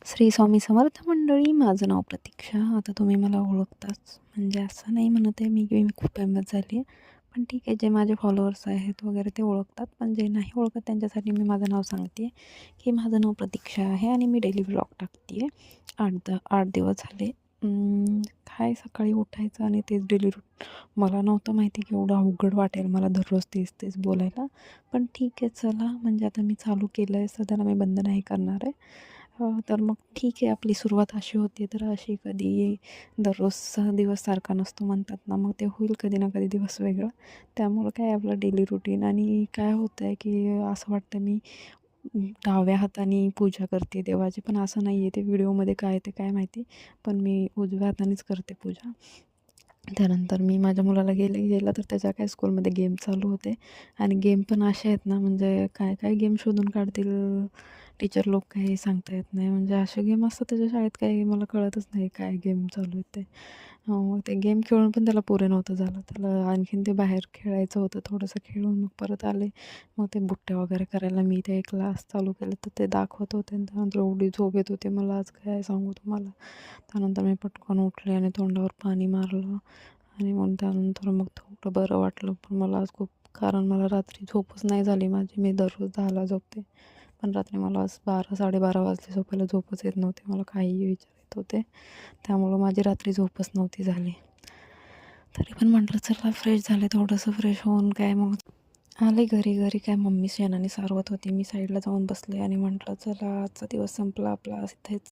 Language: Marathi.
श्री स्वामी समर्थ मंडळी. माझं नाव प्रतीक्षा. आता तुम्ही मला ओळखताच, म्हणजे असं नाही म्हणत आहे मी की मी खूप फेमस झाली आहे. पण ठीक आहे, जे माझे फॉलोअर्स आहेत वगैरे ते ओळखतात. पण जे नाही ओळखत त्यांच्यासाठी मी माझं नाव सांगते आहे, की माझं नाव प्रतीक्षा आहे आणि मी डेली व्लॉग टाकते आहे. 8 दिवस झाले. काय सकाळी उठायचं आणि तेच डेली मला नव्हतं माहिती की एवढं अवघड वाटेल मला दररोज तेच तेच बोलायला. पण ठीक आहे, चला म्हणजे आता मी चालू केलं आहे, सध्याला मी बंद नाही करणार आहे. तर मग ठीक आहे, आपली सुरुवात अशी होती तर अशी कधी दररोजचा दिवस सारखा नसतो म्हणतात ना, मग ते होईल कधी ना कधी दिवस वेगळा. त्यामुळं काय आपलं डेली रुटीन आणि काय होतं आहे की असं वाटतं मी डाव्या हाताने पूजा करते देवाची, पण असं नाही आहे. ते व्हिडिओमध्ये काय ते काय माहिती, पण मी उजव्या हातानेच करते पूजा. त्यानंतर मी माझ्या मुलाला गेलं तर त्याच्या काय स्कूलमध्ये गेम चालू होते आणि गेम पण असे आहेत ना, म्हणजे काय काय गेम शोधून काढतील टीचर लोक, काही सांगता येत नाही. म्हणजे असे गेम असतात त्याच्या शाळेत, काही मला कळतच नाही काय गेम चालू आहेत ते. मग ते गेम खेळून पण त्याला पुरे नव्हतं झालं. त्याला आणखीन ते बाहेर खेळायचं होतं. थोडंसं खेळून मग परत आले. मग ते बुट्ट्या वगैरे करायला मी ते क्लास चालू केले तर ते दाखवत होते आणि त्यानंतर एवढी झोप येत होती मला, आज काय सांगू तुम्हाला. त्यानंतर मी पटकन उठले आणि तोंडावर पाणी मारलं आणि मग त्यानंतर मग थोडं बरं वाटलं. पण मला आज खूप, कारण मला रात्री झोपच नाही झाली माझी. मी दररोज 10ला झोपते, पण रात्री मला आज 12-12:30 वाजले झोपायला. झोपच येत नव्हती मला, काहीही विचार येत होते. त्यामुळं माझी रात्री झोपच नव्हती झाली. तरी पण म्हटलं चला फ्रेश झाले, थोडंसं फ्रेश होऊन काय मग आले घरी. काय मम्मी शेणाने सारवत होती. मी साईडला जाऊन बसले आणि म्हटलं चला आजचा दिवस संपला आपला इथेच.